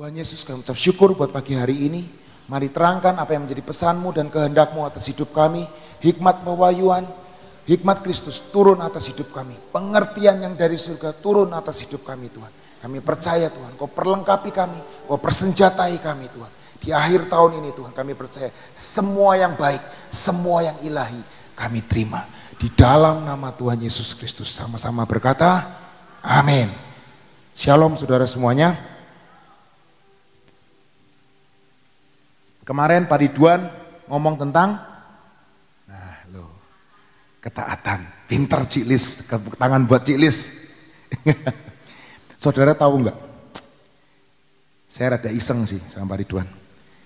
Tuhan Yesus, kami ucap syukur buat pagi hari ini. Mari terangkan apa yang menjadi pesan-Mu dan kehendak-Mu atas hidup kami. Hikmat pewahyuan, hikmat Kristus turun atas hidup kami. Pengertian yang dari surga turun atas hidup kami Tuhan. Kami percaya Tuhan, Kau perlengkapi kami, Kau persenjatai kami Tuhan. Di akhir tahun ini Tuhan kami percaya semua yang baik, semua yang ilahi kami terima. Di dalam nama Tuhan Yesus Kristus sama-sama berkata, amin. Shalom saudara semuanya. Kemarin Pak Ridwan ngomong tentang ketaatan. Pinter Ciklis, tepuk tangan buat Ciklis. Saudara tahu nggak? Saya rada iseng sih sama Pak Ridwan.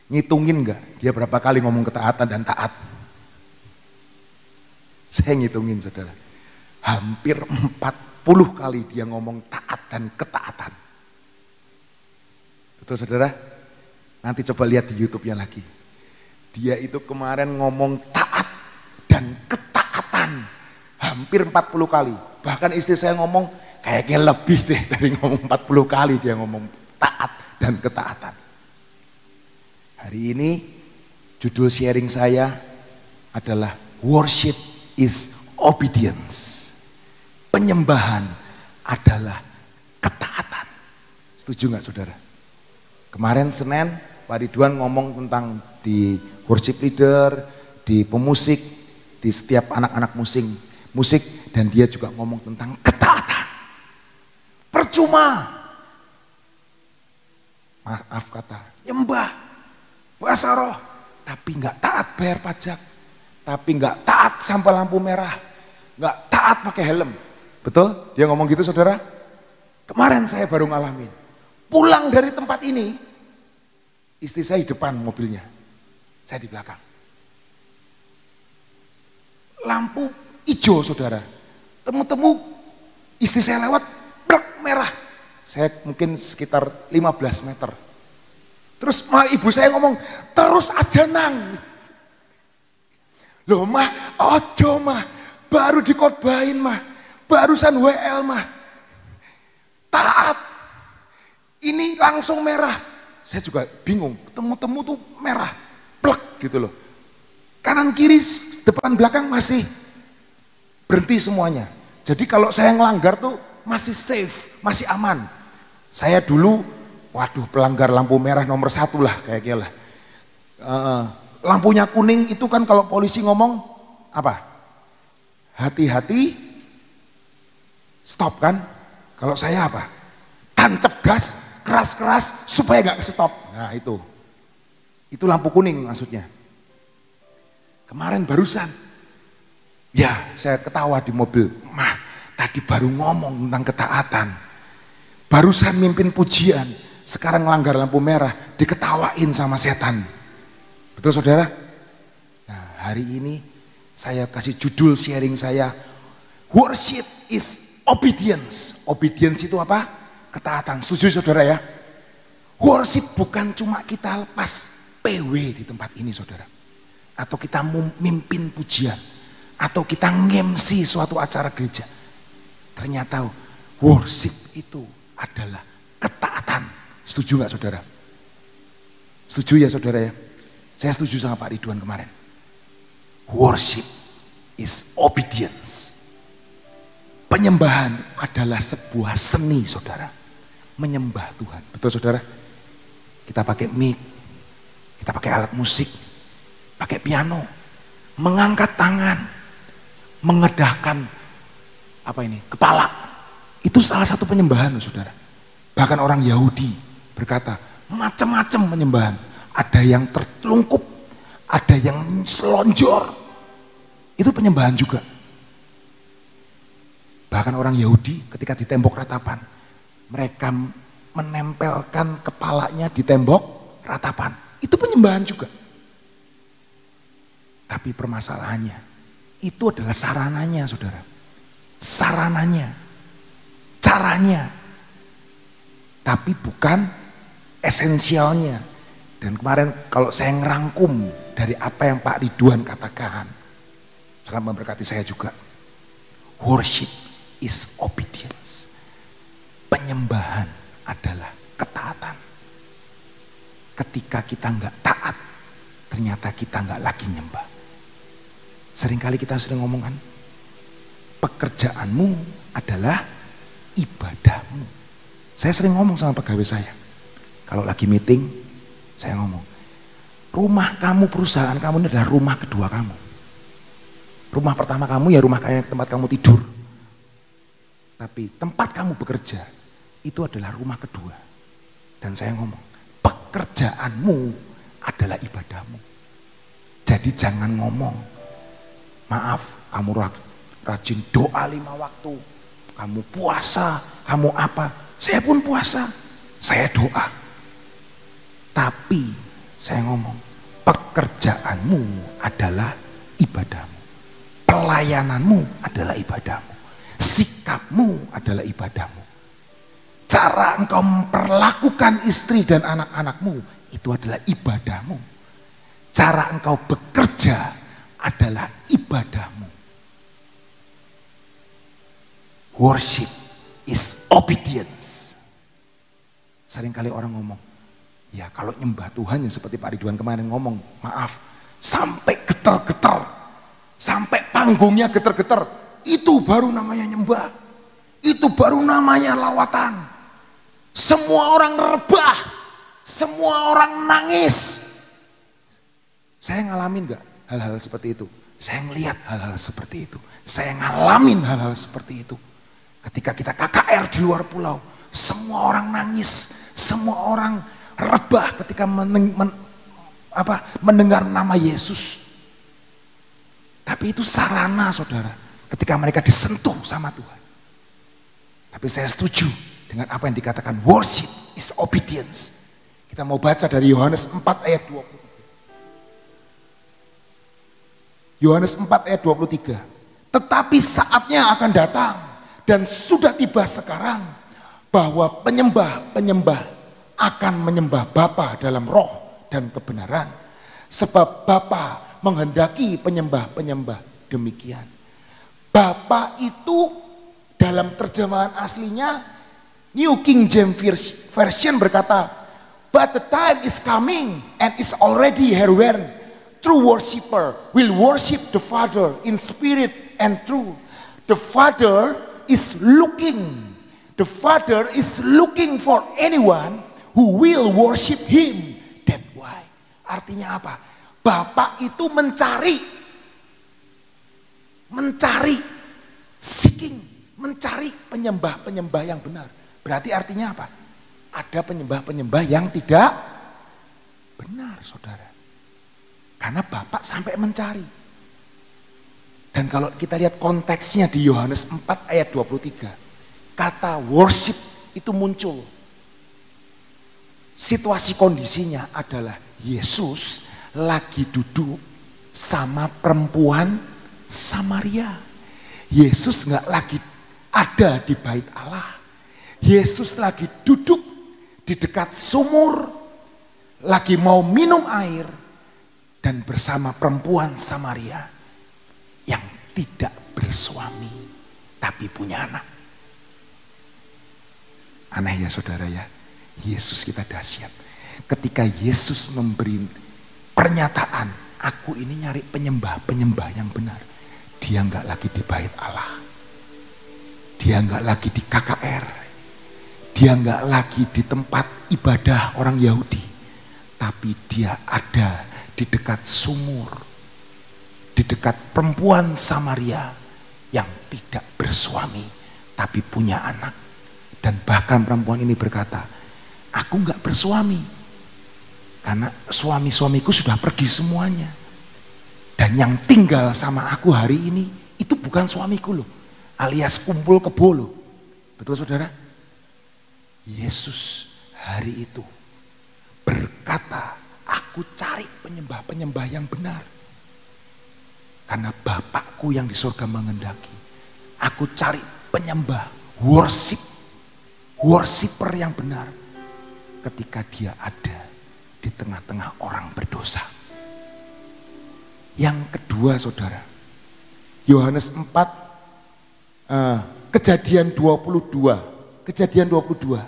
Ngitungin nggak dia berapa kali ngomong ketaatan dan taat? Saya ngitungin saudara. Hampir 40 kali dia ngomong taat dan ketaatan. Betul saudara? Nanti coba lihat di YouTube-nya lagi. Dia itu kemarin ngomong taat dan ketaatan. Hampir 40 kali. Bahkan istri saya ngomong kayaknya lebih deh dari ngomong 40 kali dia ngomong taat dan ketaatan. Hari ini judul sharing saya adalah Worship is Obedience. Penyembahan adalah ketaatan. Setuju nggak saudara? Kemarin Senin Pak Ridwan ngomong tentang di worship leader, di pemusik, di setiap anak-anak musik, dan dia juga ngomong tentang ketaatan. Percuma, maaf kata, nyembah, bahasa roh, tapi nggak taat bayar pajak, tapi nggak taat sampai lampu merah, nggak taat pakai helm. Betul? Dia ngomong gitu saudara? Kemarin saya baru ngalamin. Pulang dari tempat ini, istri saya di depan mobilnya, saya di belakang. Lampu hijau saudara, temu-temu istri saya lewat, blek merah. Saya mungkin sekitar 15 meter. Terus ibu saya ngomong, terus aja nang. Loh mah, ojo mah, baru dikotbahin mah, barusan WL mah. Taat, ini langsung merah. Saya juga bingung, temu-temu tuh merah, plek gitu loh. Kanan kiri, depan belakang masih berhenti semuanya. Jadi kalau saya ngelanggar tuh masih safe, masih aman. Saya dulu, waduh pelanggar lampu merah nomor 1 lah kayaknya lah. Lampunya kuning itu kan kalau polisi ngomong apa? Hati-hati, stop kan? Kalau saya apa? Tancap gas, keras-keras supaya gak stop. Nah itu lampu kuning maksudnya. Kemarin barusan, ya saya ketawa di mobil, mah tadi baru ngomong tentang ketaatan. Barusan mimpin pujian, sekarang ngelanggar lampu merah, diketawain sama setan. Betul saudara? Nah hari ini saya kasih judul sharing saya, Worship is Obedience. Obedience itu apa? Ketaatan. Setuju saudara ya? Worship bukan cuma kita lepas PW di tempat ini saudara. Atau kita memimpin pujian. Atau kita nge-MC suatu acara gereja. Ternyata worship itu adalah ketaatan. Setuju gak saudara? Setuju ya saudara ya? Saya setuju sama Pak Ridwan kemarin. Worship is obedience. Penyembahan adalah sebuah seni saudara. Menyembah Tuhan. Betul saudara? Kita pakai mic, kita pakai alat musik, pakai piano, mengangkat tangan, mengedahkan kepala. Itu salah satu penyembahan saudara. Bahkan orang Yahudi berkata macam-macam penyembahan. Ada yang tertelungkup, ada yang selonjor. Itu penyembahan juga. Bahkan orang Yahudi ketika di tembok ratapan, mereka menempelkan kepalanya di tembok ratapan. Itu penyembahan juga. Tapi permasalahannya, itu adalah sarananya saudara. Sarananya, caranya. Tapi bukan esensialnya. Dan kemarin kalau saya ngerangkum dari apa yang Pak Ridwan katakan, sangat memberkati saya juga. Worship is obedience. Penyembahan adalah ketaatan. ketika kita nggak taat, ternyata kita nggak lagi nyembah. Seringkali kita sering ngomong kan, pekerjaanmu adalah ibadahmu. Saya sering ngomong sama pegawai saya, kalau lagi meeting, saya ngomong, rumah kamu, perusahaan kamu ini adalah rumah kedua kamu. Rumah pertama kamu ya rumah kamu, tempat kamu tidur. Tapi tempat kamu bekerja, itu adalah rumah kedua. Dan saya ngomong, pekerjaanmu adalah ibadahmu. Jadi jangan ngomong, maaf kamu rajin doa 5 waktu, kamu puasa, kamu apa. Saya pun puasa, saya doa. Tapi saya ngomong, pekerjaanmu adalah ibadahmu. Pelayananmu adalah ibadahmu. Sikapmu adalah ibadahmu. Cara engkau memperlakukan istri dan anak-anakmu itu adalah ibadahmu. Cara engkau bekerja adalah ibadahmu. Worship is obedience. Seringkali orang ngomong, ya kalau nyembah Tuhan yang seperti Pak Ridwan kemarin ngomong, maaf, sampai getar-getar, sampai panggungnya getar-getar, itu baru namanya nyembah. Itu baru namanya lawatan. Semua orang rebah, semua orang nangis. Saya ngalamin gak hal-hal seperti itu? Saya ngelihat hal-hal seperti itu. Saya ngalamin hal-hal seperti itu. Ketika kita KKR di luar pulau, semua orang nangis, semua orang rebah ketika mendengar nama Yesus. Tapi itu sarana, saudara, ketika mereka disentuh sama Tuhan. Tapi saya setuju dengan apa yang dikatakan worship is obedience. Kita mau baca dari Yohanes 4 ayat 23. Yohanes 4 ayat 23. Tetapi saatnya akan datang dan sudah tiba sekarang bahwa penyembah-penyembah akan menyembah Bapa dalam roh dan kebenaran. Sebab Bapa menghendaki penyembah-penyembah demikian. Bapa itu dalam terjemahan aslinya New King James Version berkata, but the time is coming and is already here when true worshiper will worship the Father in spirit and truth. The Father is looking for anyone who will worship Him. That's why. Artinya apa? Bapak itu seeking, mencari penyembah-penyembah yang benar. Berarti artinya apa? Ada penyembah-penyembah yang tidak benar, saudara. Karena Bapak sampai mencari. Dan kalau kita lihat konteksnya di Yohanes 4 ayat 23. Kata worship itu muncul. Situasi kondisinya adalah Yesus lagi duduk sama perempuan Samaria. Yesus gak lagi ada di bait Allah. Yesus lagi duduk di dekat sumur, lagi mau minum air, dan bersama perempuan Samaria yang tidak bersuami, tapi punya anak. Aneh ya saudara ya, Yesus kita dahsyat. Ketika Yesus memberi pernyataan, aku ini nyari penyembah-penyembah yang benar. Dia nggak lagi di bait Allah. Dia nggak lagi di KKR. Dia nggak lagi di tempat ibadah orang Yahudi. Tapi dia ada di dekat sumur. Di dekat perempuan Samaria yang tidak bersuami tapi punya anak. Dan bahkan perempuan ini berkata, aku nggak bersuami. Karena suami-suamiku sudah pergi semuanya. Dan yang tinggal sama aku hari ini itu bukan suamiku loh. Alias kumpul kebo loh. Betul saudara? Yesus hari itu berkata, aku cari penyembah-penyembah yang benar. Karena Bapakku yang di surga menghendaki. Aku cari penyembah, worshiper yang benar. Ketika dia ada di tengah-tengah orang berdosa. Yang kedua saudara, Yohanes 4, Kejadian 22. Kejadian 22.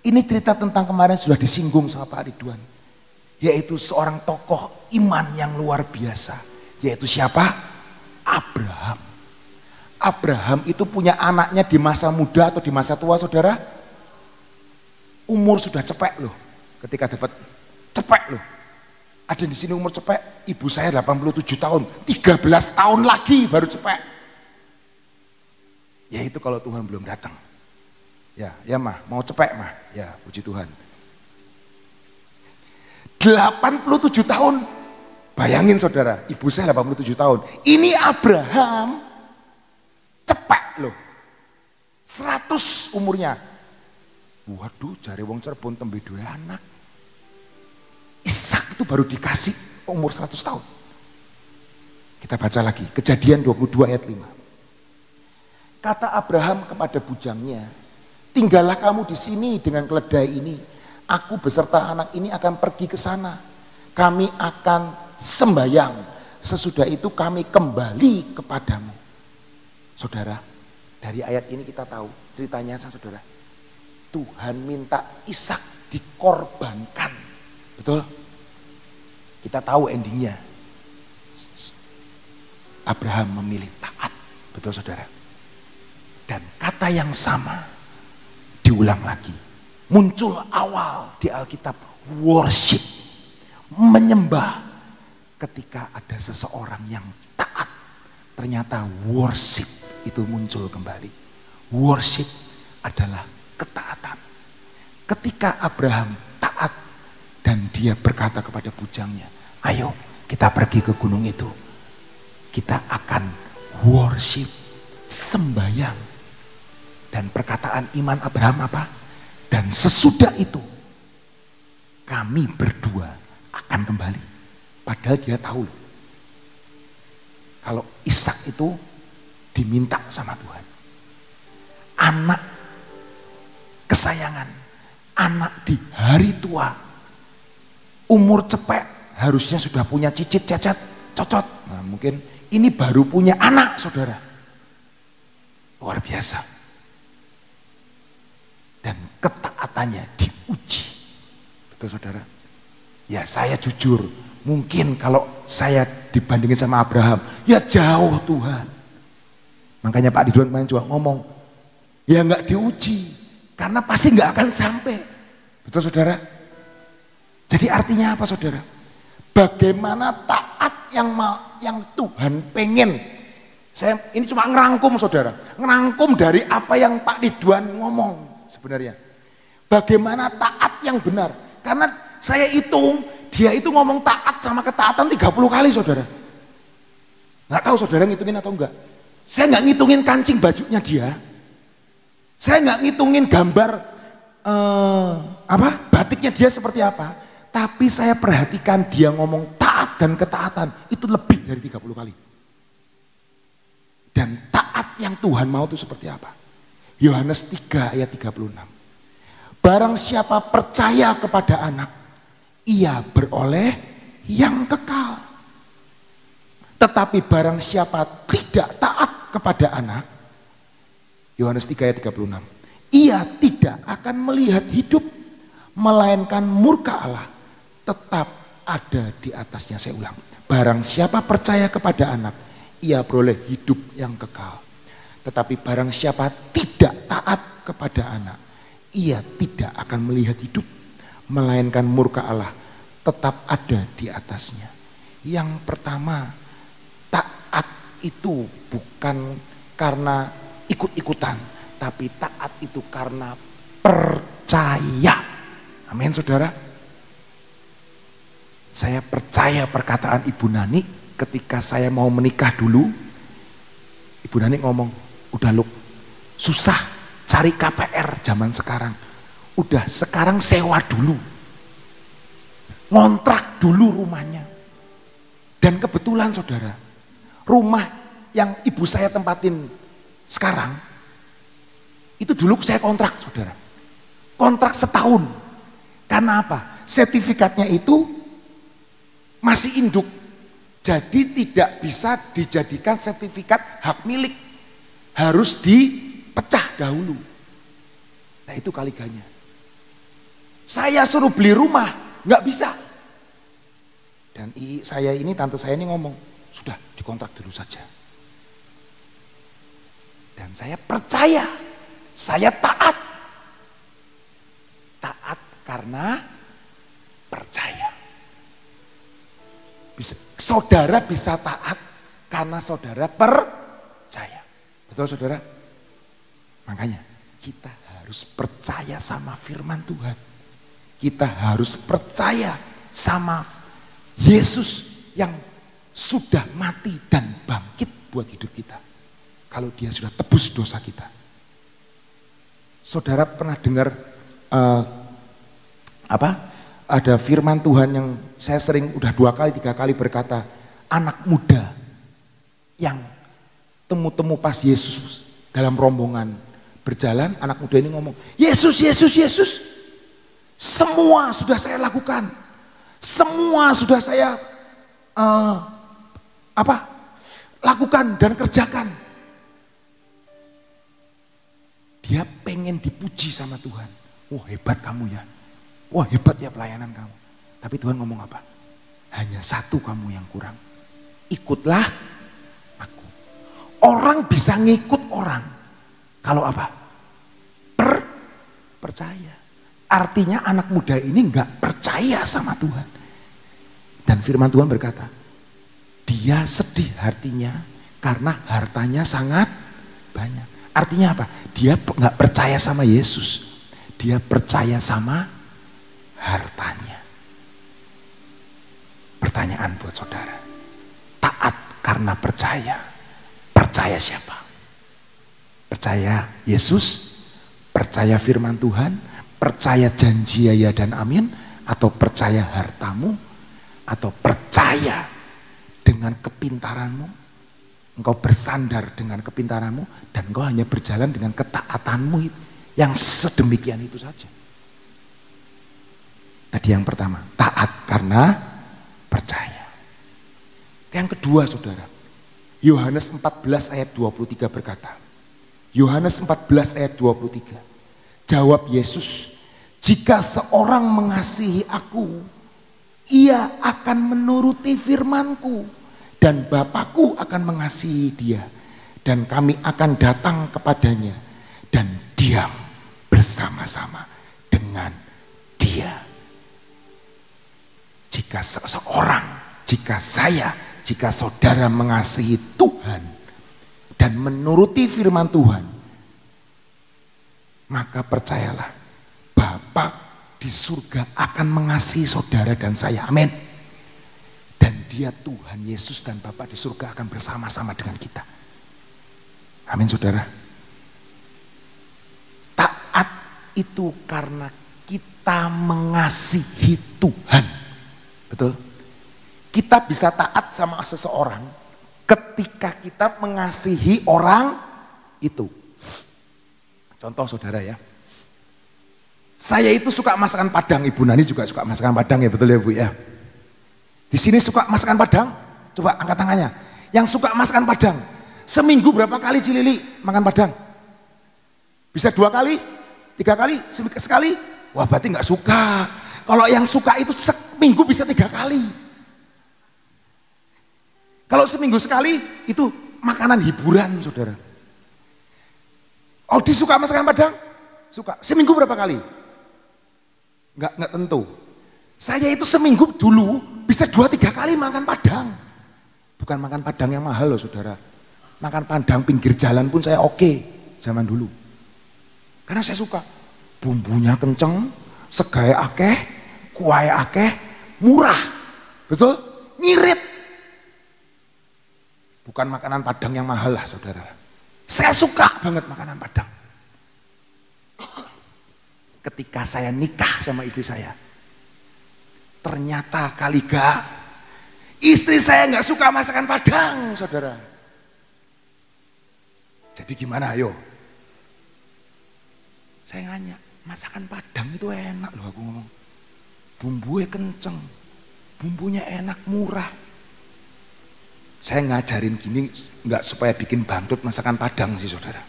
Ini cerita tentang kemarin sudah disinggung sama Pak Ridwan. yaitu seorang tokoh iman yang luar biasa. Yaitu siapa? Abraham. Abraham itu punya anaknya di masa muda atau di masa tua, saudara? Umur sudah cepek loh, ketika dapat cepek loh. Ada di sini umur cepek, ibu saya 87 tahun, 13 tahun lagi baru cepek. Ya itu kalau Tuhan belum datang. Ya mah, mau cepek mah, ya puji Tuhan. 87 tahun, bayangin saudara, ibu saya 87 tahun. Ini Abraham, cepek loh, 100 umurnya. Waduh, jari wong Cirebon tembe duwe anak. Ishak itu baru dikasih umur 100 tahun. Kita baca lagi, Kejadian 22 ayat 5. Kata Abraham kepada bujangnya, tinggallah kamu di sini dengan keledai ini. Aku beserta anak ini akan pergi ke sana. Kami akan sembayang. Sesudah itu kami kembali kepadamu. Saudara, dari ayat ini kita tahu ceritanya, saudara. Tuhan minta Ishak dikorbankan. Betul? Kita tahu endingnya. Abraham memilih taat. Betul saudara? Dan kata yang sama diulang lagi. Muncul awal di Alkitab, worship. Menyembah. Ketika ada seseorang yang taat, ternyata worship itu muncul kembali. Worship adalah ketaatan. Ketika Abraham taat dan dia berkata kepada bujangnya, ayo kita pergi ke gunung itu. Kita akan worship, sembayang. Dan perkataan iman Abraham apa? Dan sesudah itu kami berdua akan kembali. Padahal dia tahu kalau Ishak itu diminta sama Tuhan. Anak kesayangan, anak di hari tua, umur cepek, harusnya sudah punya cicit, cacat, cocot. Nah, mungkin ini baru punya anak, saudara. Luar biasa. Dan ketaatannya diuji. Betul saudara? Ya saya jujur, mungkin kalau saya dibandingin sama Abraham, ya jauh Tuhan. Makanya Pak Ridwan kemarin juga ngomong, ya nggak diuji, karena pasti nggak akan sampai. Betul saudara? Jadi artinya apa saudara? Bagaimana taat yang Tuhan pengen. Saya ini cuma ngerangkum saudara, ngerangkum dari apa yang Pak Ridwan ngomong sebenarnya. Bagaimana taat yang benar? Karena saya hitung, dia itu ngomong taat sama ketaatan 30 kali saudara. Nggak tahu saudara ngitungin atau enggak. Saya nggak ngitungin kancing bajunya dia. Saya nggak ngitungin gambar batiknya dia seperti apa. Tapi saya perhatikan dia ngomong taat dan ketaatan itu lebih dari 30 kali. Dan taat yang Tuhan mau itu seperti apa? Yohanes 3 ayat 36. Barang siapa percaya kepada anak, ia beroleh yang kekal. Tetapi barang siapa tidak taat kepada anak, Yohanes 3 ayat 36, ia tidak akan melihat hidup, melainkan murka Allah tetap ada di atasnya. Saya ulang, barang siapa percaya kepada anak, ia beroleh hidup yang kekal. Tetapi barang siapa tidak taat kepada anak, ia tidak akan melihat hidup, melainkan murka Allah tetap ada di atasnya. Yang pertama, taat itu bukan karena ikut-ikutan, tapi taat itu karena percaya. Amin saudara. Saya percaya perkataan Ibu Nani ketika saya mau menikah dulu. Ibu Nani ngomong, udah lu susah cari KPR zaman sekarang. Udah sekarang sewa dulu. Ngontrak dulu rumahnya. Dan kebetulan saudara, rumah yang ibu saya tempatin sekarang, itu dulu saya kontrak saudara. Kontrak setahun. Karena apa? Sertifikatnya itu masih induk. Jadi tidak bisa dijadikan sertifikat hak milik. Harus dipecah dahulu. Nah itu kaliganya. Saya suruh beli rumah, nggak bisa. Dan saya ini, tante saya ini ngomong, sudah dikontrak dulu saja. Dan saya percaya, saya taat. Taat karena percaya. Saudara bisa taat karena saudara percaya. Betul saudara? Makanya kita harus percaya sama firman Tuhan. Kita harus percaya sama Yesus yang sudah mati dan bangkit buat hidup kita. Kalau dia sudah tebus dosa kita. Saudara pernah dengar ada firman Tuhan yang saya sering udah 2 kali 3 kali berkata, anak muda yang temu-temu pas Yesus dalam rombongan berjalan, anak muda ini ngomong, Yesus, Yesus, Yesus, semua sudah saya lakukan, semua sudah saya lakukan dan kerjakan. Dia pengen dipuji sama Tuhan. Wah, hebat kamu ya. Wah, hebat ya pelayanan kamu. Tapi Tuhan ngomong apa? Hanya satu kamu yang kurang. Ikutlah aku. Orang bisa ngikut orang. Kalau apa? Percaya. Artinya anak muda ini nggak percaya sama Tuhan. Dan firman Tuhan berkata, dia sedih hatinya karena hartanya sangat banyak. Artinya apa? Dia nggak percaya sama Yesus. Dia percaya sama hartanya. Pertanyaan buat saudara. Taat karena percaya. Percaya siapa? Percaya Yesus? Percaya firman Tuhan? Percaya janji ya dan amin? Atau percaya hartamu? Atau percaya dengan kepintaranmu? Engkau bersandar dengan kepintaranmu dan engkau hanya berjalan dengan ketaatanmu yang sedemikian itu saja. Tadi yang pertama, taat karena percaya. Yang kedua saudara, Yohanes 14 ayat 23 berkata, Yohanes 14 ayat 23, jawab Yesus, jika seorang mengasihi aku, ia akan menuruti firmanku. Dan Bapakku akan mengasihi dia. Dan kami akan datang kepadanya. Dan diam bersama-sama dengan dia. Jika seseorang, jika saya, jika saudara mengasihi Tuhan. Dan menuruti firman Tuhan. Maka percayalah. Bapa di surga akan mengasihi saudara dan saya. Amin. Dan dia Tuhan Yesus dan Bapa di surga akan bersama-sama dengan kita. Amin saudara. Taat itu karena kita mengasihi Tuhan. Betul? Kita bisa taat sama seseorang ketika kita mengasihi orang itu. Contoh saudara ya. Saya itu suka masakan Padang, Ibu Nani juga suka masakan Padang ya, betul ya Bu ya. Di sini suka masakan Padang? Coba angkat tangannya. Yang suka masakan Padang, seminggu berapa kali Cilili makan Padang? Bisa 2 kali? 3 kali? Sekali? Wah berarti nggak suka. Kalau yang suka itu seminggu bisa 3 kali. Kalau seminggu sekali itu makanan hiburan saudara. Odi suka masakan Padang? Suka. Seminggu berapa kali? Nggak tentu. Saya itu seminggu dulu bisa 2-3 kali makan Padang. Bukan makan Padang yang mahal loh saudara. Makan Padang pinggir jalan pun saya oke zaman dulu. Karena saya suka. Bumbunya kenceng, segae akeh, kuahe akeh, murah. Betul? Ngirit. Bukan makanan Padang yang mahal lah saudara. Saya suka banget makanan Padang. Ketika saya nikah sama istri saya. Ternyata kaliga istri saya nggak suka masakan Padang, saudara. Jadi gimana ayo? Saya nanya, masakan Padang itu enak loh aku ngomong. Bumbunya kenceng, bumbunya enak, murah. Saya ngajarin gini nggak supaya bikin bantut masakan Padang sih saudara.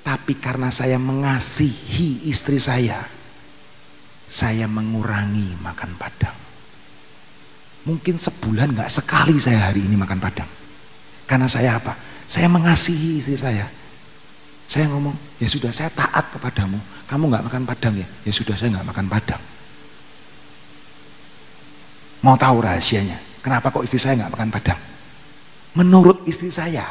Tapi karena saya mengasihi istri saya mengurangi makan Padang. Mungkin sebulan nggak sekali saya hari ini makan padang. Karena saya apa? Saya mengasihi istri saya. Saya ngomong, ya sudah saya taat kepadamu. Kamu nggak makan padang ya? Ya sudah saya nggak makan padang. Mau tahu rahasianya? Kenapa kok istri saya nggak makan padang? Menurut istri saya,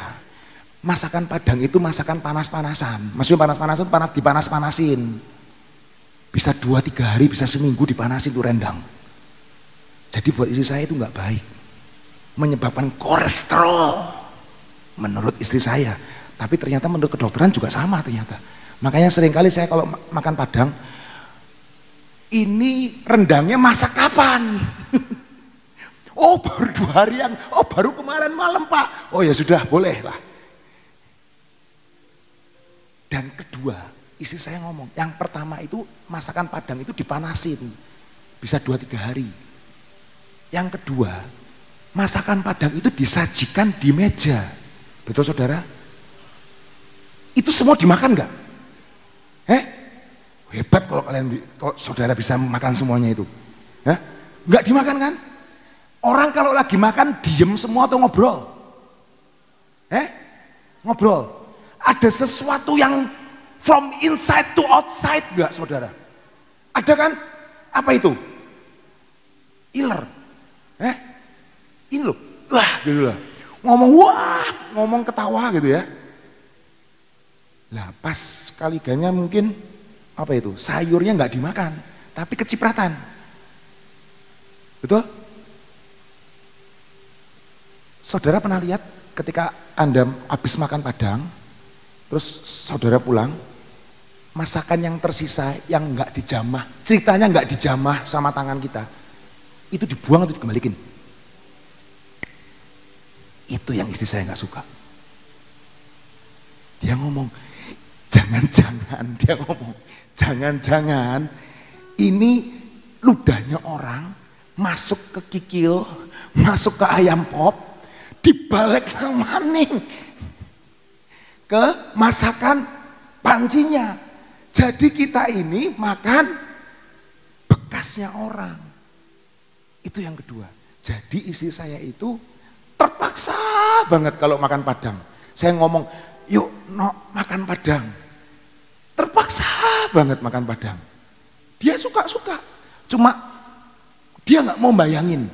masakan padang itu masakan panas-panasan. Maksudnya panas-panasan, dipanas-panasin. Bisa 2-3 hari, bisa seminggu dipanasin tuh rendang. Jadi buat istri saya itu nggak baik. Menyebabkan kolesterol. Menurut istri saya. Tapi ternyata menurut kedokteran juga sama ternyata. Makanya seringkali saya kalau makan padang, ini rendangnya masak kapan? Oh baru 2 hari yang, oh baru kemarin malam Pak. Oh ya sudah boleh lah. Dan kedua, istri saya ngomong, yang pertama itu masakan padang itu dipanasin. Bisa 2-3 hari. Yang kedua, masakan padang itu disajikan di meja. Betul saudara? Itu semua dimakan enggak? Hebat kalau saudara bisa makan semuanya itu. Enggak dimakan kan? Orang kalau lagi makan diem semua atau ngobrol? Ngobrol. Ada sesuatu yang from inside to outside enggak saudara? Ada kan? Apa itu? Iler. Ini loh. Wah gitu lah. Ngomong ketawa gitu ya. Lah pas kaliganya mungkin apa itu? Sayurnya nggak dimakan, tapi kecipratan. Betul? Saudara pernah lihat ketika Anda habis makan padang, terus saudara pulang, masakan yang tersisa yang nggak dijamah, ceritanya nggak dijamah sama tangan kita, itu dibuang atau dikembalikan? Itu yang istri saya nggak suka. Dia ngomong, jangan-jangan ini ludahnya orang masuk ke kikil, masuk ke ayam pop, dibalik yang maning ke masakan pancinya. Jadi kita ini makan bekasnya orang. Itu yang kedua. Jadi istri saya itu terpaksa banget kalau makan padang. Saya ngomong, yuk makan padang. Terpaksa banget makan padang. Dia suka-suka. Cuma dia nggak mau bayangin.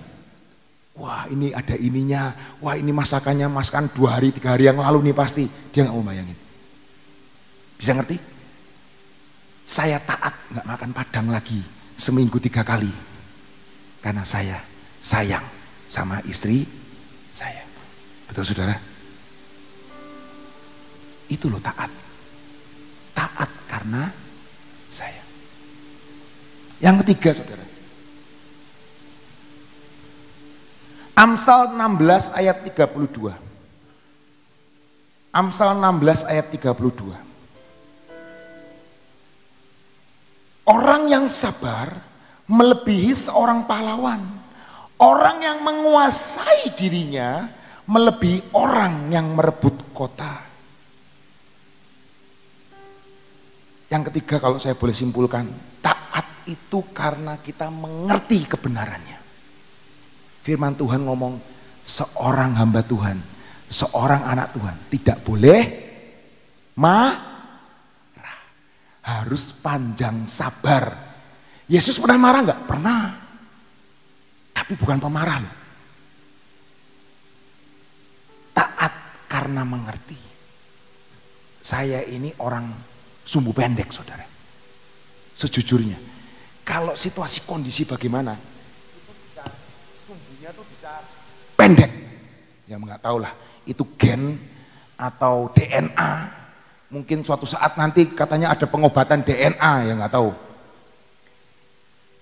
Wah ini ada ininya. Wah ini masakannya masakan 2 hari 3 hari yang lalu nih pasti. Dia nggak mau bayangin. Bisa ngerti? Saya taat nggak makan padang lagi seminggu 3 kali. Karena saya sayang sama istri saya. Betul saudara? Itu loh taat. Taat karena saya. Yang ketiga saudara. Amsal 16 ayat 32. Amsal 16 ayat 32. Orang yang sabar melebihi seorang pahlawan. Orang yang menguasai dirinya melebihi orang yang merebut kota. Yang ketiga kalau saya boleh simpulkan, taat itu karena kita mengerti kebenarannya. Firman Tuhan ngomong, seorang hamba Tuhan, seorang anak Tuhan tidak boleh marah. Harus panjang sabar. Yesus pernah marah enggak? Pernah. Tapi bukan pemarah loh. Taat karena mengerti. Saya ini orang sumbu pendek saudara. Sejujurnya. Kalau situasi kondisi bagaimana, itu bisa, sumbunya tuh bisa pendek. Ya nggak tahu lah. Itu gen atau DNA. Mungkin suatu saat nanti katanya ada pengobatan DNA ya nggak tahu.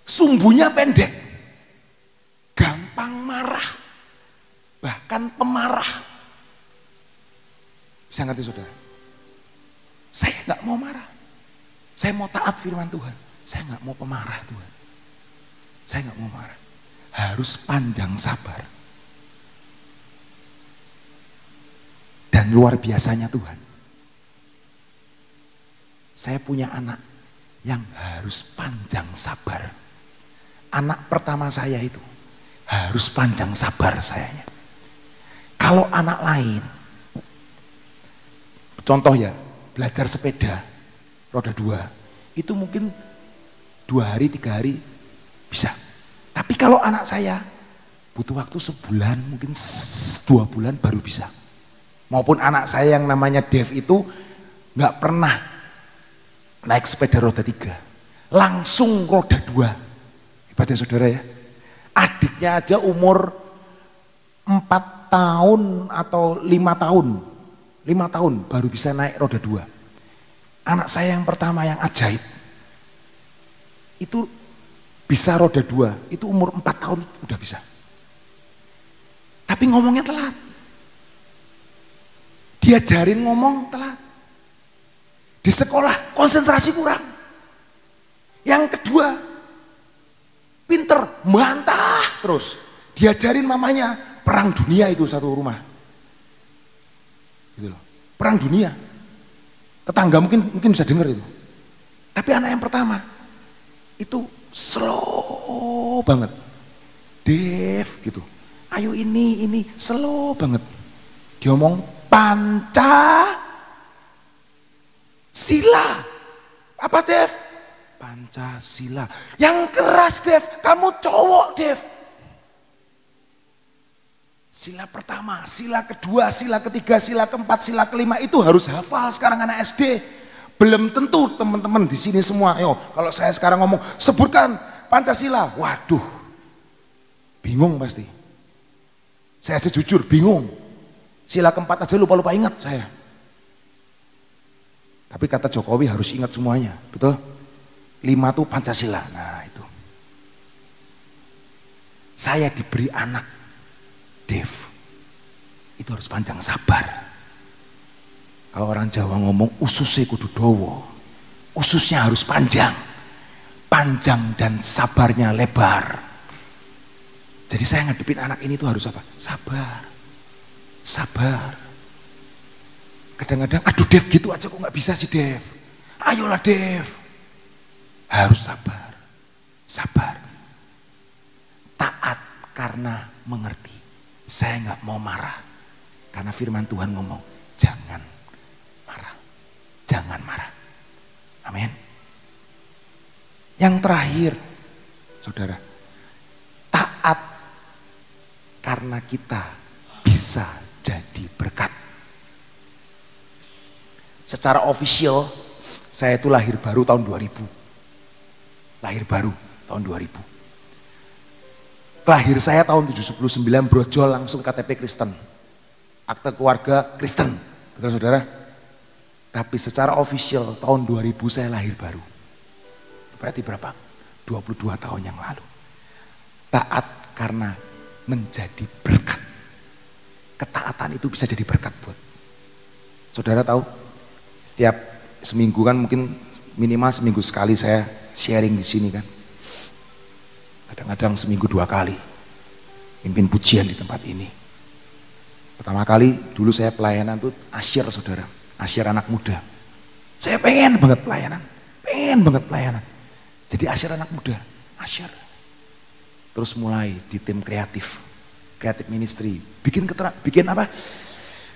Sumbunya pendek. Gampang marah, bahkan pemarah. Bisa ngerti saudara? Saya nggak mau marah, saya mau taat firman Tuhan. Saya nggak mau pemarah Tuhan. Saya nggak mau marah. Harus panjang sabar. Dan luar biasanya Tuhan. Saya punya anak yang harus panjang sabar. Anak pertama saya itu. harus panjang sabar sayanya. Kalau anak lain, contoh ya, belajar sepeda roda 2, itu mungkin 2 hari 3 hari bisa. Tapi kalau anak saya butuh waktu sebulan, mungkin 2 bulan baru bisa. Maupun anak saya yang namanya Dev itu nggak pernah naik sepeda roda 3, langsung roda 2. Hebat ya saudara ya. Adiknya aja umur 4 tahun atau 5 tahun, 5 tahun baru bisa naik roda 2. Anak saya yang pertama yang ajaib, itu bisa roda 2, itu umur 4 tahun udah bisa. Tapi ngomongnya telat. Diajarin ngomong telat. Di sekolah konsentrasi kurang. Yang kedua, pinter, bantah terus. Diajarin mamanya, perang dunia itu satu rumah. Gitu loh. Perang dunia. Tetangga mungkin bisa dengar itu. Tapi anak yang pertama itu slow banget. Dev gitu. Ayo ini slow banget. Dia ngomong Pancasila. Apa Dev? Pancasila. Yang keras Dev, kamu cowok Dev. Sila pertama, sila kedua, sila ketiga, sila keempat, sila kelima itu harus hafal sekarang anak SD. Belum tentu teman-teman di sini semua. Yo, kalau saya sekarang ngomong sebutkan Pancasila, waduh, bingung pasti. Saya aja jujur bingung. Sila keempat aja lupa-lupa ingat saya. Tapi kata Jokowi harus ingat semuanya, betul? 5 tuh Pancasila. Nah itu. Saya diberi anak Dev, itu harus panjang sabar. Kalau orang Jawa ngomong ususnya kudu dawa, ususnya harus panjang, panjang dan sabarnya lebar. Jadi saya ngadepin anak ini tuh harus apa? Sabar, sabar. Kadang-kadang, aduh Dev gitu aja kok nggak bisa sih Dev. Ayolah Dev, harus sabar, sabar. Taat karena mengerti. Saya nggak mau marah, karena firman Tuhan ngomong, jangan marah, jangan marah. Amin. Yang terakhir, saudara, taat karena kita bisa jadi berkat. Secara official, saya itu lahir baru tahun 2000. Lahir baru tahun 2000. Lahir saya tahun 79, brojol langsung KTP Kristen. Akte keluarga Kristen, betul saudara? Tapi secara official tahun 2000 saya lahir baru. Berarti berapa? 22 tahun yang lalu. Taat karena menjadi berkat. Ketaatan itu bisa jadi berkat buat. Saudara tahu? Setiap seminggu kan mungkin minimal seminggu sekali saya sharing di sini kan. Kadang-kadang seminggu 2 kali mimpin pujian di tempat ini. Pertama kali dulu saya pelayanan tuh asyir saudara, asyir anak muda. Saya pengen banget pelayanan, jadi asyir anak muda, asyir. Terus mulai di tim kreatif ministry, bikin apa?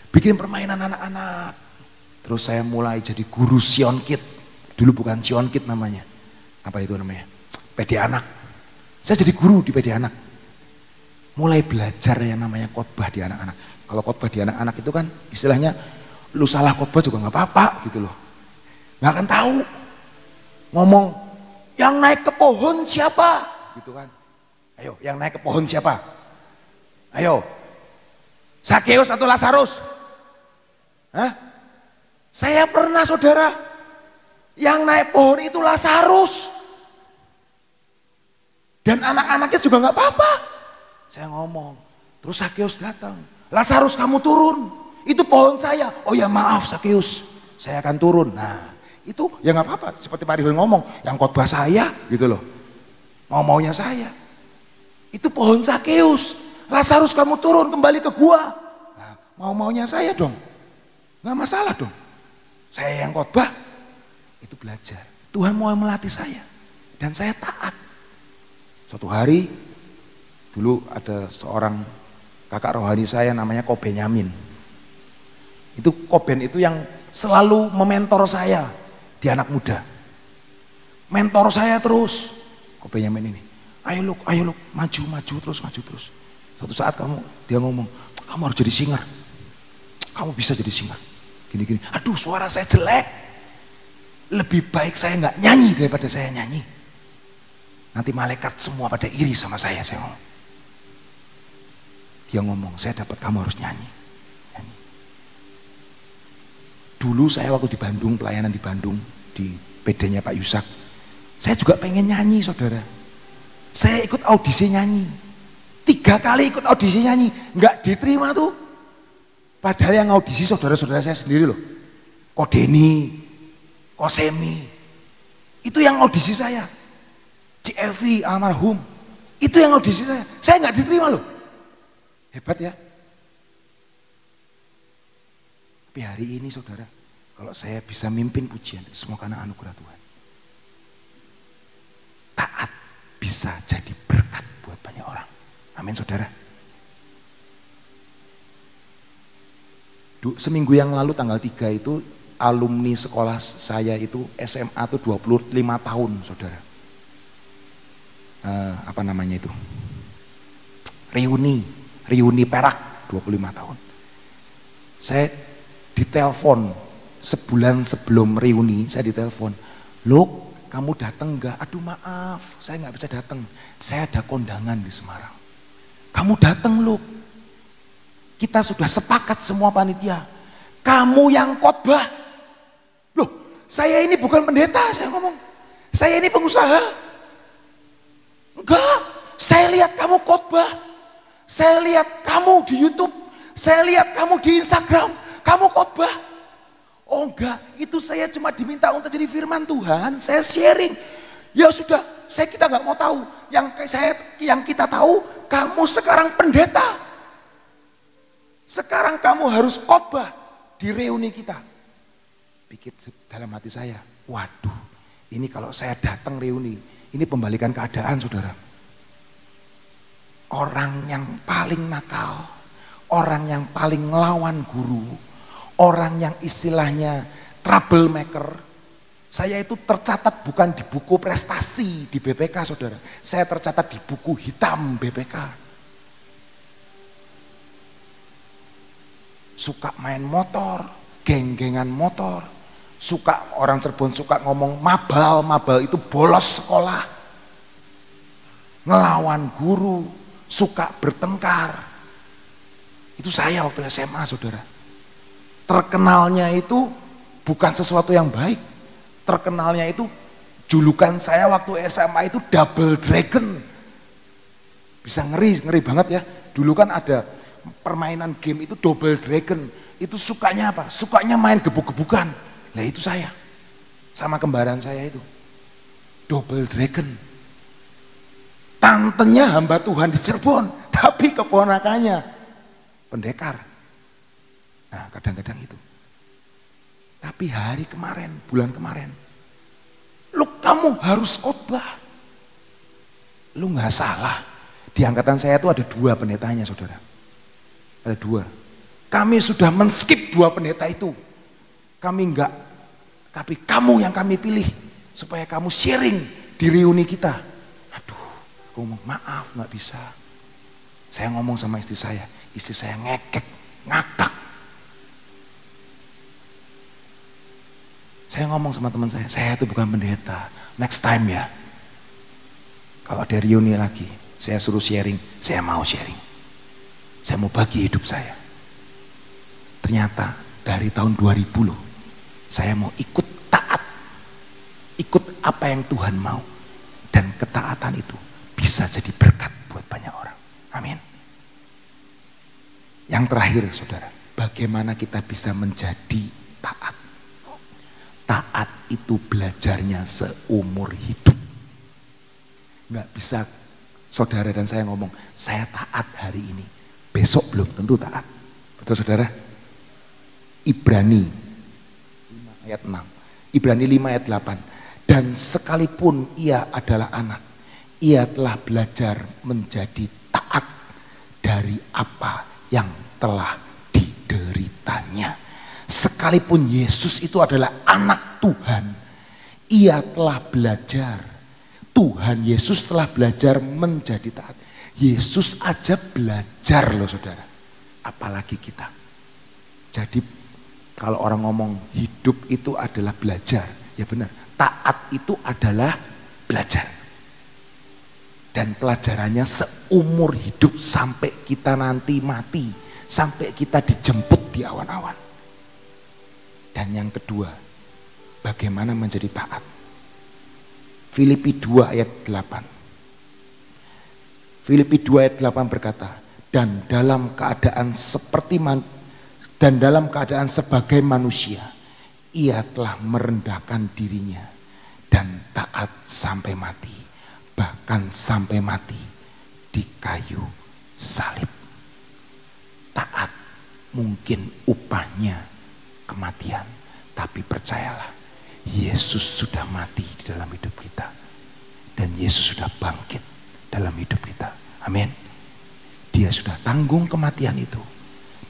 Bikin permainan anak-anak. Terus saya mulai jadi guru Sion Kid, dulu bukan Sion Kid namanya, apa itu namanya? PD anak. Saya jadi guru di PD anak. Mulai belajar yang namanya khotbah di anak-anak. Kalau khotbah di anak-anak itu kan istilahnya lu salah khotbah juga nggak apa-apa gitu loh. Nggak akan tahu. Ngomong yang naik ke pohon siapa? Gitu kan. Ayo, yang naik ke pohon siapa? Ayo. Sakeus atau Lazarus? Hah? Saya pernah saudara, yang naik pohon itu Lazarus. Dan anak-anaknya juga nggak apa-apa. Saya ngomong, terus Sakeus datang. Lazarus kamu turun, itu pohon saya. Oh ya maaf Sakeus, saya akan turun. Nah itu ya nggak apa-apa. Seperti Pak Rihon ngomong, yang khotbah saya gitu loh. Mau-maunya saya. Itu pohon Sakeus. Lazarus kamu turun kembali ke gua. Nah, mau-maunya saya dong. Nggak masalah dong. Saya yang khotbah, itu belajar. Tuhan mau melatih saya. Dan saya taat. Suatu hari Dulu ada seorang kakak rohani saya namanya Ko Benyamin. Itu Ko Ben itu yang selalu mementor saya di anak muda. Mentor saya terus, Ko Benyamin ini. Ayo Luk, maju terus. Suatu saat dia ngomong, kamu harus jadi singer. Kamu bisa jadi singer. Gini. Aduh, suara saya jelek. Lebih baik saya nggak nyanyi daripada saya nyanyi. Nanti malaikat semua pada iri sama saya ngomong. Dia ngomong, saya dapat kamu harus nyanyi. Dulu saya waktu di Bandung, pelayanan di Bandung, di PD-nya Pak Yusak. Saya juga pengen nyanyi, saudara. Saya ikut audisi nyanyi. 3 kali ikut audisi nyanyi, nggak diterima tuh. Padahal yang audisi saudara-saudara saya sendiri loh. Ko Deni, Ko Semi. Itu yang audisi saya. CFV almarhum. Itu yang audisi saya. Saya nggak diterima loh. Hebat ya. Tapi hari ini saudara, kalau saya bisa mimpin pujian itu semua karena anugerah Tuhan. Taat bisa jadi berkat buat banyak orang. Amin saudara. Seminggu yang lalu tanggal 3 itu alumni sekolah saya itu SMA itu 25 tahun saudara. Apa namanya itu? Reuni perak 25 tahun. Saya ditelepon sebulan sebelum reuni, saya ditelepon. Loh, kamu datang enggak? Aduh maaf, saya nggak bisa datang. Saya ada kondangan di Semarang. Kamu datang loh. Kita sudah sepakat semua panitia. Kamu yang khotbah. Loh, saya ini bukan pendeta, saya ngomong. Saya ini pengusaha. Enggak, saya lihat kamu khotbah. Saya lihat kamu di YouTube. Saya lihat kamu di Instagram. Kamu khotbah. Oh enggak, itu saya cuma diminta untuk jadi firman Tuhan, saya sharing. Ya sudah, kita nggak mau tahu. Yang kita tahu, kamu sekarang pendeta. Sekarang kamu harus khotbah di reuni kita. Pikir dalam hati saya, waduh, ini kalau saya datang reuni, ini pembalikan keadaan saudara. Orang yang paling nakal, orang yang paling ngelawan guru, orang yang istilahnya troublemaker, saya itu tercatat bukan di buku prestasi di BPK saudara, saya tercatat di buku hitam BPK. Suka main motor, geng-gengan motor, suka orang Cirebon suka ngomong mabal itu bolos sekolah, ngelawan guru, suka bertengkar. Itu saya waktu SMA saudara. Terkenalnya itu bukan sesuatu yang baik. Terkenalnya itu julukan saya waktu SMA itu Double Dragon. Bisa ngeri banget ya. Dulu kan ada permainan game itu Double Dragon. Itu sukanya apa? Sukanya main gebuk-gebukan. Lah itu saya. Sama kembaran saya itu. Double Dragon. Tantenya hamba Tuhan di Cirebon, tapi keponakannya pendekar. Nah kadang-kadang itu. Tapi hari kemarin, bulan kemarin, lu kamu harus khotbah. Lu nggak salah. Di angkatan saya tuh ada 2 pendetanya saudara. Ada 2. Kami sudah men-skip 2 pendeta itu. Kami enggak. Tapi kamu yang kami pilih. Supaya kamu sharing di reuni kita. Aduh, aku ngomong maaf nggak bisa. Saya ngomong sama istri saya ngekek, ngakak. Saya ngomong sama teman saya itu bukan pendeta. Next time ya. Kalau ada reuni lagi, saya suruh sharing, saya mau sharing. Saya mau bagi hidup saya. Ternyata dari tahun 2000 loh, saya mau ikut taat. Ikut apa yang Tuhan mau. Dan ketaatan itu bisa jadi berkat buat banyak orang. Amin. Yang terakhir saudara, bagaimana kita bisa menjadi taat. Taat itu belajarnya seumur hidup. Nggak bisa saudara dan saya ngomong, saya taat hari ini, besok belum tentu taat. Betul saudara? Ibrani 5 ayat 6, Ibrani 5 ayat 8. Dan sekalipun ia adalah anak, ia telah belajar menjadi taat dari apa yang telah dideritanya. Sekalipun Yesus itu adalah anak Tuhan, ia telah belajar. Tuhan Yesus telah belajar menjadi taat. Yesus aja belajar loh saudara, apalagi kita. Jadi kalau orang ngomong hidup itu adalah belajar, ya benar. Taat itu adalah belajar. Dan pelajarannya seumur hidup sampai kita nanti mati. Sampai kita dijemput di awan-awan. Dan yang kedua, bagaimana menjadi taat. Filipi 2 ayat 8. Filipi 2 ayat 8 berkata, dan dalam keadaan sebagai manusia, ia telah merendahkan dirinya dan taat sampai mati, bahkan sampai mati di kayu salib. Taat mungkin upahnya kematian, tapi percayalah, Yesus sudah mati di dalam hidup kita dan Yesus sudah bangkit dalam hidup kita. Amin. Dia sudah tanggung kematian itu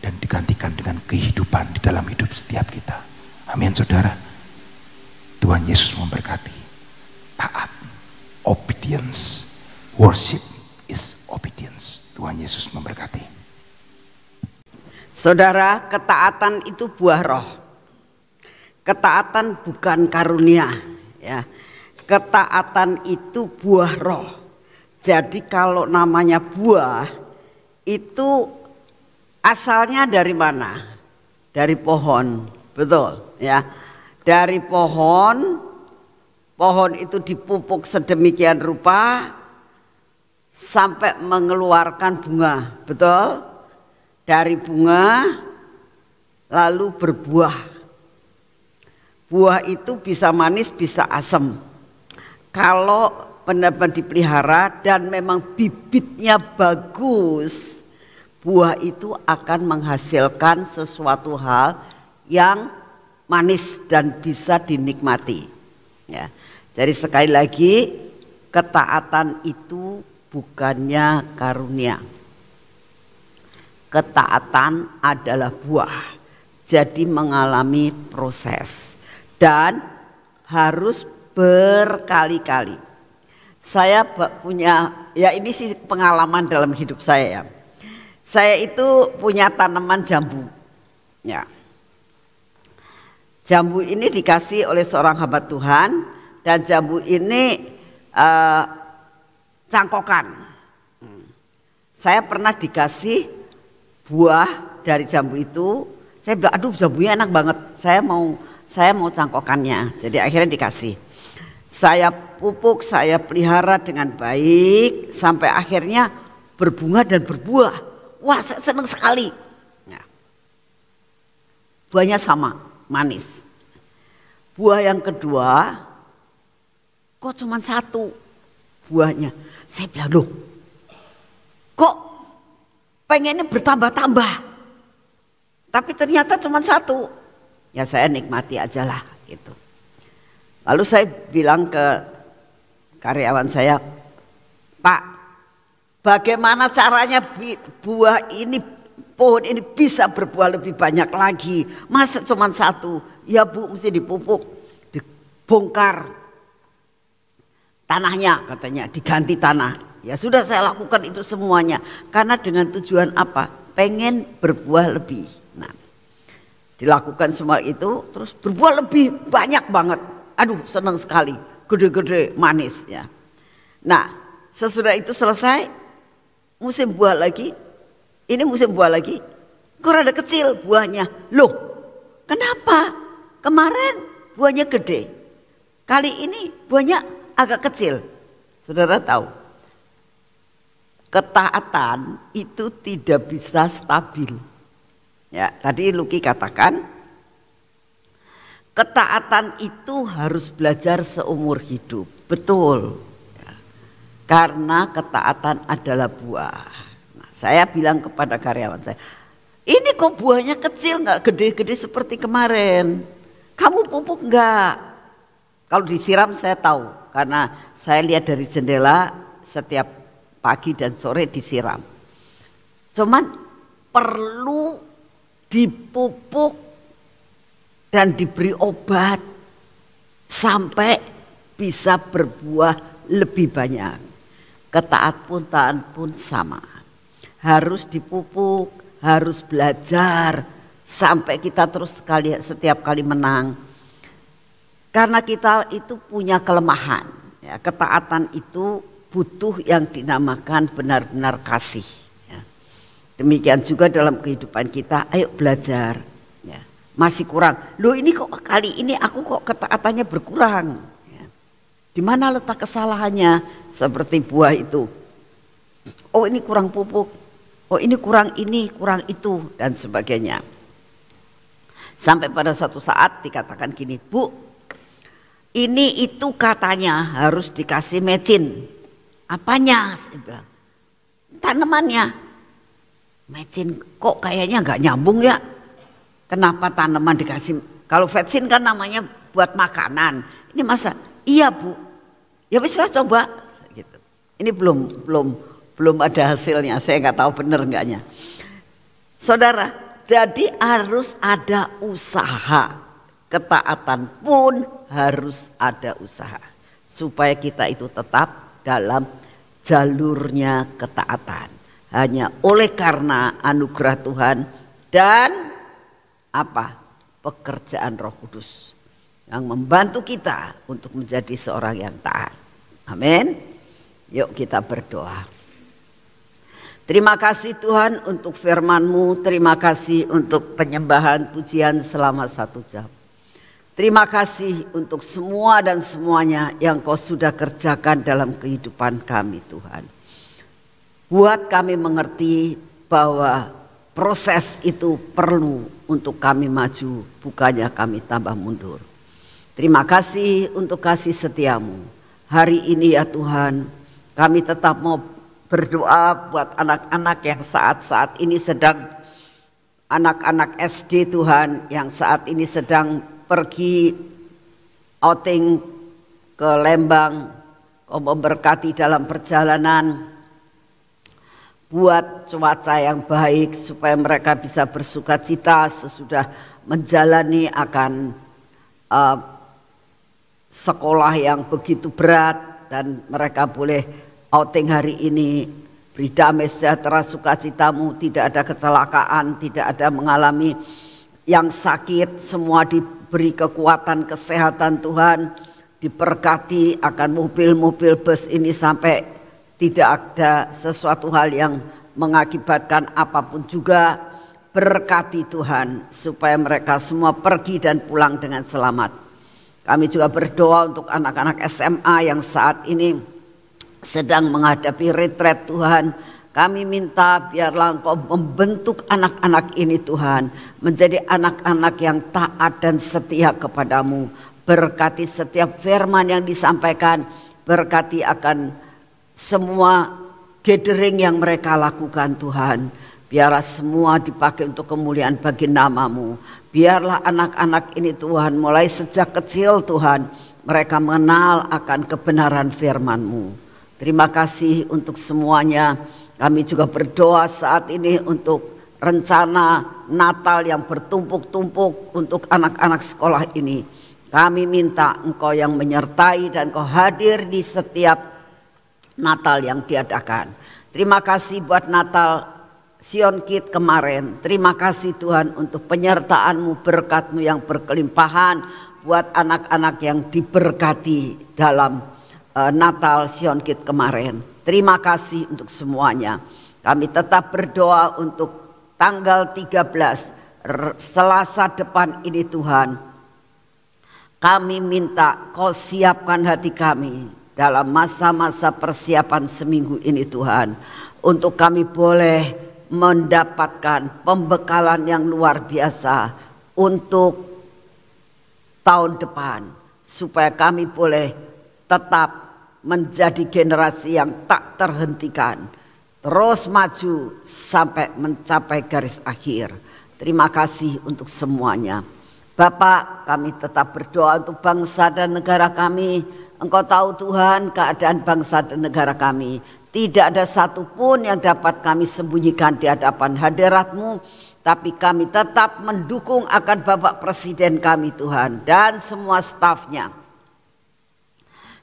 dan digantikan dengan kehidupan di dalam hidup setiap kita. Amin saudara. Tuhan Yesus memberkati. Taat, obedience, worship is obedience. Tuhan Yesus memberkati. Saudara, ketaatan itu buah roh. Ketaatan bukan karunia, ya. Ketaatan itu buah roh. Jadi kalau namanya buah itu asalnya dari mana? Dari pohon, betul ya. Dari pohon itu dipupuk sedemikian rupa sampai mengeluarkan bunga, betul? Dari bunga lalu berbuah. Buah itu bisa manis, bisa asam. Kalau benar-benar dipelihara dan memang bibitnya bagus, buah itu akan menghasilkan sesuatu hal yang manis dan bisa dinikmati. Ya. Jadi sekali lagi, ketaatan itu bukannya karunia. Ketaatan adalah buah. Jadi mengalami proses dan harus berkali-kali. Saya punya, ya ini sih pengalaman dalam hidup saya ya. Saya itu punya tanaman jambu. Ya. Jambu ini dikasih oleh seorang hamba Tuhan dan jambu ini cangkokan. Saya pernah dikasih buah dari jambu itu. Saya bilang, aduh jambunya enak banget. Saya mau cangkokannya. Jadi akhirnya dikasih. Saya pupuk, saya pelihara dengan baik sampai akhirnya berbunga dan berbuah. Wah, saya senang sekali. Ya. Buahnya sama, manis. Buah yang kedua, kok cuma satu buahnya. Saya bilang, loh, kok pengennya bertambah-tambah. Tapi ternyata cuma satu. Ya saya nikmati aja lah gitu. Lalu saya bilang ke karyawan saya, Pak, bagaimana caranya buah ini, pohon ini bisa berbuah lebih banyak lagi? Masa cuma satu? Ya Bu, mesti dipupuk, dibongkar tanahnya katanya, diganti tanah. Ya sudah saya lakukan itu semuanya. Karena dengan tujuan apa? Pengen berbuah lebih. Nah, dilakukan semua itu terus berbuah lebih banyak banget. Aduh senang sekali, gede-gede manis ya. Nah sesudah itu selesai, musim buah lagi. Ini musim buah lagi, kok rada kecil buahnya. Loh kenapa? Kemarin buahnya gede, kali ini buahnya agak kecil. Saudara tahu, ketaatan itu tidak bisa stabil. Ya, tadi Luki katakan ketaatan itu harus belajar seumur hidup. Betul. Ya. Karena ketaatan adalah buah. Nah, saya bilang kepada karyawan saya, ini kok buahnya kecil, nggak gede-gede seperti kemarin. Kamu pupuk nggak? Kalau disiram saya tahu, karena saya lihat dari jendela setiap pagi dan sore disiram. Cuman perlu dipupuk dan diberi obat sampai bisa berbuah lebih banyak. Taat pun sama. Harus dipupuk, harus belajar sampai kita terus setiap kali menang. Karena kita itu punya kelemahan. Ya, ketaatan itu butuh yang dinamakan benar-benar kasih. Ya. Demikian juga dalam kehidupan kita, ayo belajar. Ya. Masih kurang. Loh ini kok kali ini aku kok ketaatannya berkurang. Ya. Di mana letak kesalahannya? Seperti buah itu. Oh ini kurang pupuk. Oh ini, kurang itu dan sebagainya. Sampai pada suatu saat dikatakan gini, Bu, ini itu katanya harus dikasih mecin. Apanya? Saya bilang, tanamannya. Mecin kok kayaknya nggak nyambung ya. Kenapa tanaman dikasih? Kalau vetsin kan namanya buat makanan. Ini masa? Iya Bu. Ya wis lah coba. Gitu. Ini belum ada hasilnya. Saya nggak tahu benar enggaknya. Saudara, jadi harus ada usaha. Ketaatan pun harus ada usaha. Supaya kita itu tetap dalam jalurnya ketaatan. Hanya oleh karena anugerah Tuhan dan pekerjaan Roh Kudus yang membantu kita untuk menjadi seorang yang taat. Amin. Yuk kita berdoa. Terima kasih Tuhan untuk firman-Mu. Terima kasih untuk penyembahan pujian selama 1 jam. Terima kasih untuk semua dan semuanya yang Kau sudah kerjakan dalam kehidupan kami Tuhan. Buat kami mengerti bahwa proses itu perlu untuk kami maju, bukannya kami tambah mundur. Terima kasih untuk kasih setia-Mu. Hari ini ya Tuhan, kami tetap mau berdoa buat anak-anak yang saat ini sedang, anak-anak SD Tuhan yang saat ini sedang pergi outing ke Lembang. Kau memberkati dalam perjalanan, buat cuaca yang baik supaya mereka bisa bersukacita sesudah menjalani akan sekolah yang begitu berat, dan mereka boleh outing hari ini. Beri damai sejahtera sukacitamu, tidak ada kecelakaan, tidak ada mengalami yang sakit, semua diberi kekuatan kesehatan Tuhan. Diberkati akan mobil-mobil bus ini sampai tidak ada sesuatu hal yang mengakibatkan apapun juga. Berkati Tuhan supaya mereka semua pergi dan pulang dengan selamat. Kami juga berdoa untuk anak-anak SMA yang saat ini sedang menghadapi retret Tuhan. Kami minta biarlah Engkau membentuk anak-anak ini Tuhan menjadi anak-anak yang taat dan setia kepadamu. Berkati setiap firman yang disampaikan, berkati akan semua gathering yang mereka lakukan Tuhan. Biarlah semua dipakai untuk kemuliaan bagi nama-Mu. Biarlah anak-anak ini Tuhan mulai sejak kecil Tuhan mereka mengenal akan kebenaran firman-Mu. Terima kasih untuk semuanya. Kami juga berdoa saat ini untuk rencana Natal yang bertumpuk-tumpuk untuk anak-anak sekolah ini. Kami minta Engkau yang menyertai dan Engkau hadir di setiap Natal yang diadakan. Terima kasih buat Natal Sion Kid kemarin. Terima kasih Tuhan untuk penyertaan-Mu, berkat-Mu yang berkelimpahan buat anak-anak yang diberkati dalam Natal Sion Kid kemarin. Terima kasih untuk semuanya. Kami tetap berdoa untuk tanggal 13 Selasa depan ini Tuhan. Kami minta Kau siapkan hati kami dalam masa-masa persiapan seminggu ini Tuhan. Untuk kami boleh mendapatkan pembekalan yang luar biasa untuk tahun depan. Supaya kami boleh tetap menjadi generasi yang tak terhentikan. Terus maju sampai mencapai garis akhir. Terima kasih untuk semuanya. Bapak, kami tetap berdoa untuk bangsa dan negara kami. Engkau tahu Tuhan keadaan bangsa dan negara kami. Tidak ada satupun yang dapat kami sembunyikan di hadapan hadirat-Mu, tapi kami tetap mendukung akan Bapak Presiden kami Tuhan dan semua stafnya,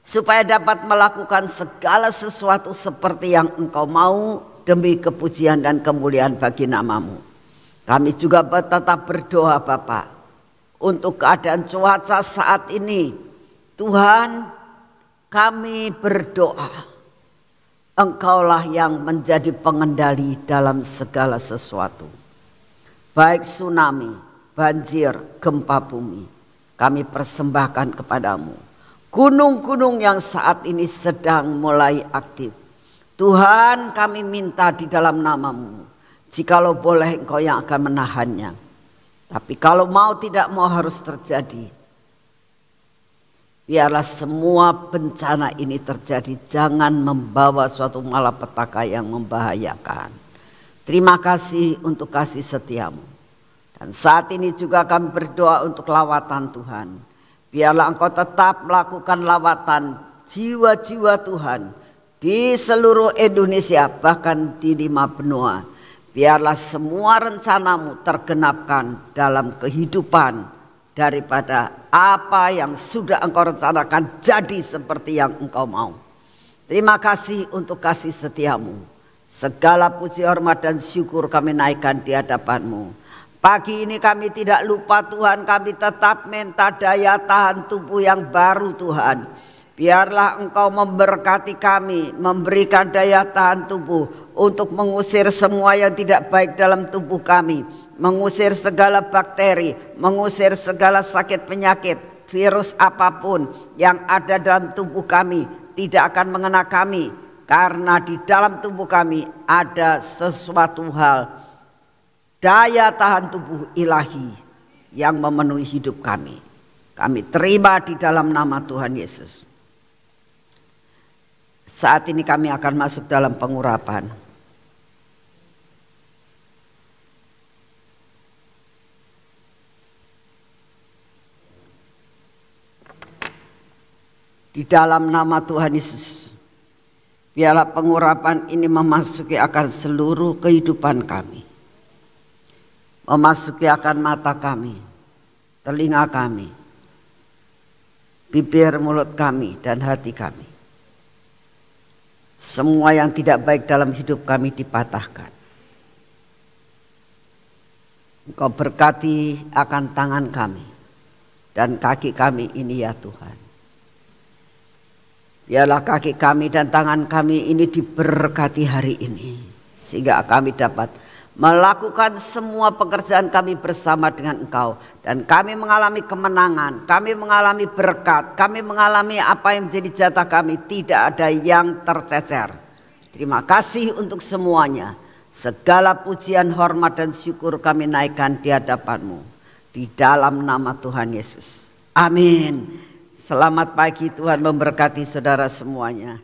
supaya dapat melakukan segala sesuatu seperti yang Engkau mau demi kepujian dan kemuliaan bagi nama-Mu. Kami juga tetap berdoa Bapak untuk keadaan cuaca saat ini. Tuhan, kami berdoa Engkaulah yang menjadi pengendali dalam segala sesuatu. Baik tsunami, banjir, gempa bumi, kami persembahkan kepadamu. Gunung-gunung yang saat ini sedang mulai aktif, Tuhan kami minta di dalam nama-Mu, jikalau boleh Engkau yang akan menahannya. Tapi kalau mau tidak mau harus terjadi, biarlah semua bencana ini terjadi, jangan membawa suatu malapetaka yang membahayakan. Terima kasih untuk kasih setia-Mu. Dan saat ini juga kami berdoa untuk lawatan Tuhan. Biarlah Engkau tetap melakukan lawatan jiwa-jiwa Tuhan di seluruh Indonesia, bahkan di 5 benua. Biarlah semua rencana-Mu tergenapkan dalam kehidupan, daripada apa yang sudah Engkau rencanakan jadi seperti yang Engkau mau. Terima kasih untuk kasih setia-Mu. Segala puji, hormat dan syukur kami naikkan di hadapan-Mu. Pagi ini kami tidak lupa Tuhan, kami tetap minta daya tahan tubuh yang baru Tuhan. Biarlah Engkau memberkati kami, memberikan daya tahan tubuh untuk mengusir semua yang tidak baik dalam tubuh kami, mengusir segala bakteri, mengusir segala sakit penyakit, virus apapun yang ada dalam tubuh kami tidak akan mengena kami, karena di dalam tubuh kami ada sesuatu hal, daya tahan tubuh ilahi yang memenuhi hidup kami. Kami terima di dalam nama Tuhan Yesus. Saat ini kami akan masuk dalam pengurapan. Di dalam nama Tuhan Yesus, biarlah pengurapan ini memasuki akan seluruh kehidupan kami. Memasuki akan mata kami, telinga kami, bibir, mulut kami, dan hati kami. Semua yang tidak baik dalam hidup kami dipatahkan. Engkau berkati akan tangan kami dan kaki kami ini ya Tuhan. Biarlah kaki kami dan tangan kami ini diberkati hari ini, sehingga kami dapat melakukan semua pekerjaan kami bersama dengan Engkau. Dan kami mengalami kemenangan, kami mengalami berkat, kami mengalami apa yang menjadi jatah kami. Tidak ada yang tercecer. Terima kasih untuk semuanya. Segala pujian, hormat dan syukur kami naikkan di hadapan-Mu. Di dalam nama Tuhan Yesus. Amin. Selamat pagi, Tuhan memberkati saudara semuanya.